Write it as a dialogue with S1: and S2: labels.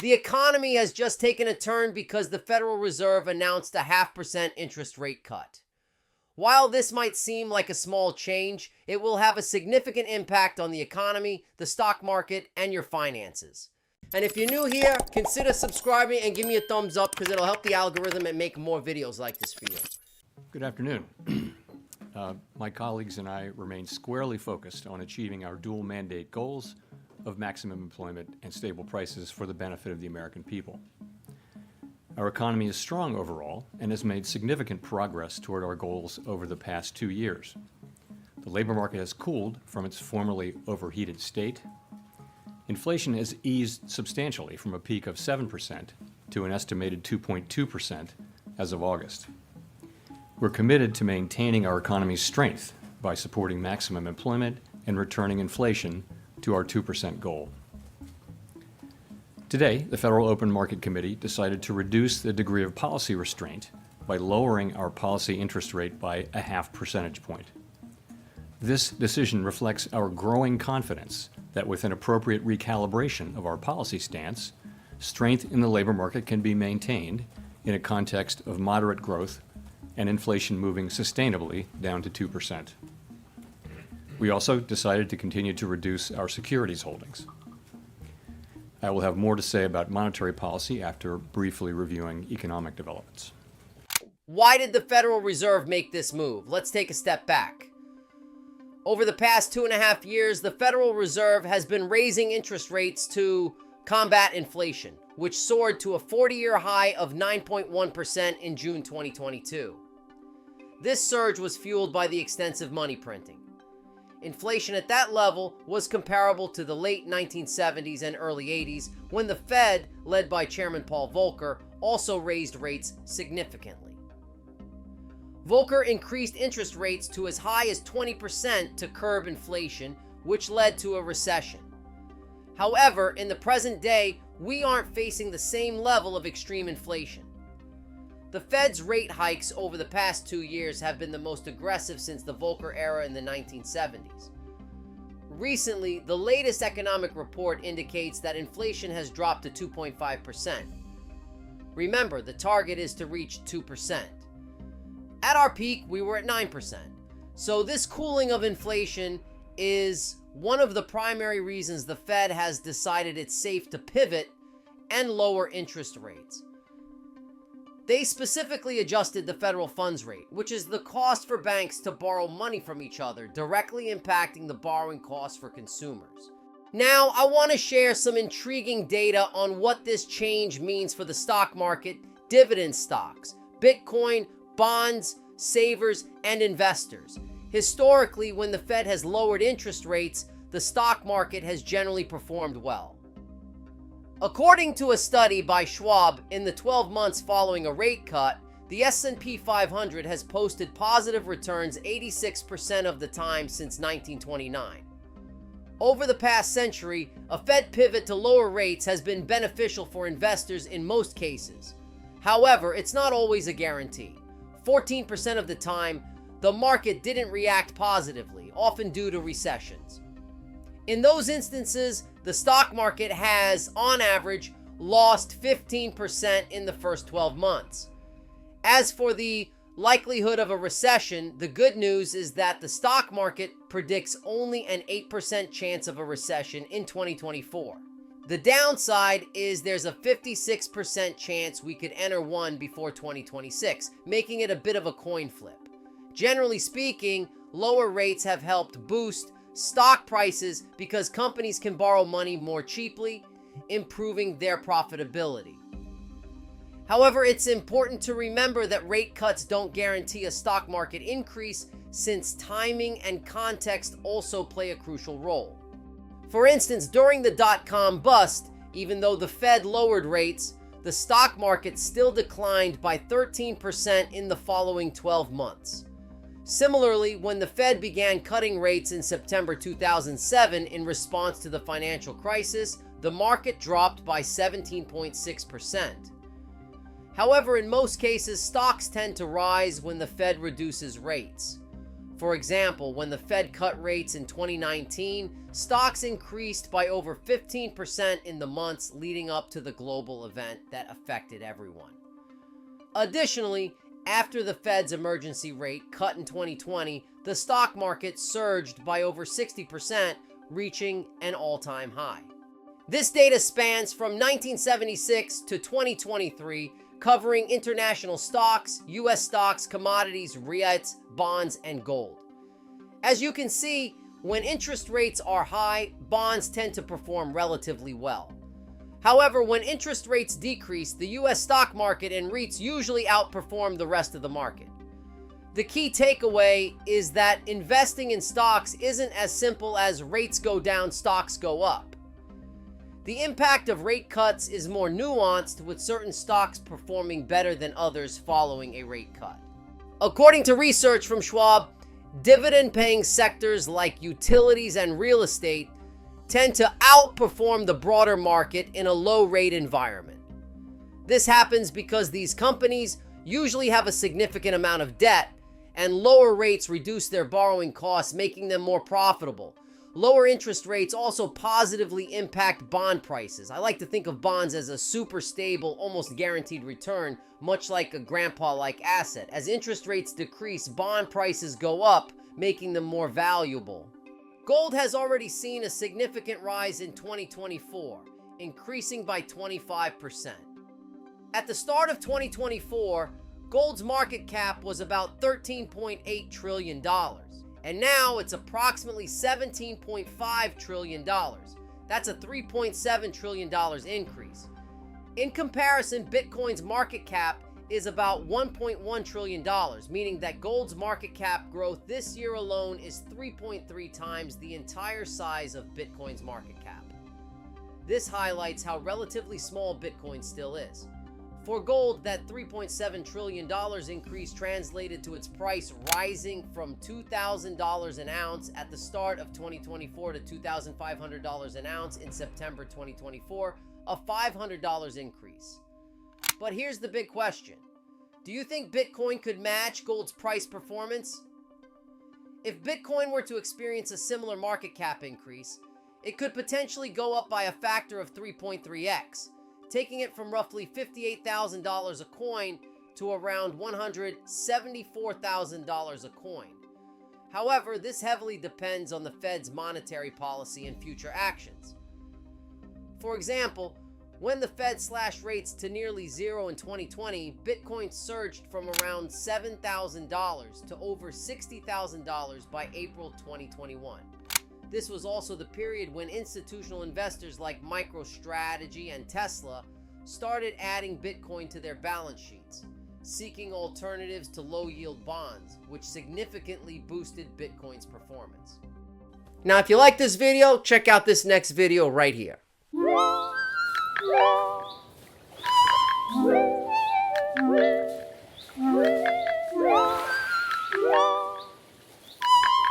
S1: The economy has just taken a turn because the Federal Reserve announced a 0.5% interest rate cut. While this might seem like a small change, it will have a significant impact on the economy, the stock market, and your finances. And if you're new here, consider subscribing and give me a thumbs up because it'll help the algorithm and make more videos like this for you.
S2: Good afternoon. My colleagues and I remain squarely focused on achieving our dual mandate goals of maximum employment and stable prices for the benefit of the American people. Our economy is strong overall and has made significant progress toward our goals over the past 2 years. The labor market has cooled from its formerly overheated state. Inflation has eased substantially from a peak of 7% to an estimated 2.2% as of August. We're committed to maintaining our economy's strength by supporting maximum employment and returning inflation to our 2% goal. Today, the Federal Open Market Committee decided to reduce the degree of policy restraint by lowering our policy interest rate by a 0.5 percentage point. This decision reflects our growing confidence that with an appropriate recalibration of our policy stance, strength in the labor market can be maintained in a context of moderate growth and inflation moving sustainably down to 2%. We also decided to continue to reduce our securities holdings. I will have more to say about monetary policy after briefly reviewing economic developments.
S1: Why did the Federal Reserve make this move? Let's take a step back. Over the past 2.5 years, the Federal Reserve has been raising interest rates to combat inflation, which soared to a 40-year high of 9.1% in June 2022. This surge was fueled by the extensive money printing. Inflation at that level was comparable to the late 1970s and early 80s, when the Fed, led by Chairman Paul Volcker, also raised rates significantly. Volcker increased interest rates to as high as 20% to curb inflation, which led to a recession. However, in the present day, we aren't facing the same level of extreme inflation. The Fed's rate hikes over the past 2 years have been the most aggressive since the Volcker era in the 1970s. Recently, the latest economic report indicates that inflation has dropped to 2.5%. Remember, the target is to reach 2%. At our peak, we were at 9%. So this cooling of inflation is one of the primary reasons the Fed has decided it's safe to pivot and lower interest rates. They specifically adjusted the federal funds rate, which is the cost for banks to borrow money from each other, directly impacting the borrowing costs for consumers. Now, I want to share some intriguing data on what this change means for the stock market, dividend stocks, Bitcoin, bonds, savers, and investors. Historically, when the Fed has lowered interest rates, the stock market has generally performed well. According to a study by Schwab, in the 12 months following a rate cut, the S&P 500 has posted positive returns 86% of the time since 1929. Over the past century, a Fed pivot to lower rates has been beneficial for investors in most cases. However, it's not always a guarantee. 14% of the time, the market didn't react positively, often due to recessions. In those instances, the stock market has, on average, lost 15% in the first 12 months. As for the likelihood of a recession, the good news is that the stock market predicts only an 8% chance of a recession in 2024. The downside is there's a 56% chance we could enter one before 2026, making it a bit of a coin flip. Generally speaking, lower rates have helped boost stock prices because companies can borrow money more cheaply, improving their profitability. However, it's important to remember that rate cuts don't guarantee a stock market increase, since timing and context also play a crucial role. For instance, during the dot-com bust, even though the Fed lowered rates, the stock market still declined by 13% in the following 12 months. Similarly, when the Fed began cutting rates in September 2007 in response to the financial crisis, the market dropped by 17.6%. However, in most cases, stocks tend to rise when the Fed reduces rates. For example, when the Fed cut rates in 2019, stocks increased by over 15% in the months leading up to the global event that affected everyone. Additionally, after the Fed's emergency rate cut in 2020, the stock market surged by over 60%, reaching an all-time high. This data spans from 1976 to 2023, covering international stocks, U.S. stocks, commodities, REITs, bonds, and gold. As you can see, when interest rates are high, bonds tend to perform relatively well. However, when interest rates decrease, the U.S. stock market and REITs usually outperform the rest of the market. The key takeaway is that investing in stocks isn't as simple as rates go down, stocks go up. The impact of rate cuts is more nuanced, with certain stocks performing better than others following a rate cut. According to research from Schwab, dividend-paying sectors like utilities and real estate tend to outperform the broader market in a low-rate environment. This happens because these companies usually have a significant amount of debt, and lower rates reduce their borrowing costs, making them more profitable. Lower interest rates also positively impact bond prices. I like to think of bonds as a super stable, almost guaranteed return, much like a grandpa-like asset. As interest rates decrease, bond prices go up, making them more valuable. Gold has already seen a significant rise in 2024, increasing by 25%. At the start of 2024, gold's market cap was about $13.8 trillion. And now it's approximately $17.5 trillion. That's a $3.7 trillion increase. In comparison, Bitcoin's market cap is about $1.1 trillion, meaning that gold's market cap growth this year alone is 3.3 times the entire size of Bitcoin's market cap. This highlights how relatively small Bitcoin still is. For gold, that $3.7 trillion increase translated to its price rising from $2,000 an ounce at the start of 2024 to $2,500 an ounce in September 2024, a $500 increase. But here's the big question. Do you think Bitcoin could match gold's price performance? If Bitcoin were to experience a similar market cap increase, it could potentially go up by a factor of 3.3x. Taking it from roughly $58,000 a coin to around $174,000 a coin. However, this heavily depends on the Fed's monetary policy and future actions. For example, when the Fed slashed rates to nearly zero in 2020, Bitcoin surged from around $7,000 to over $60,000 by April 2021. This was also the period when institutional investors like MicroStrategy and Tesla started adding Bitcoin to their balance sheets, seeking alternatives to low-yield bonds, which significantly boosted Bitcoin's performance. Now, if you like this video, check out this next video right here.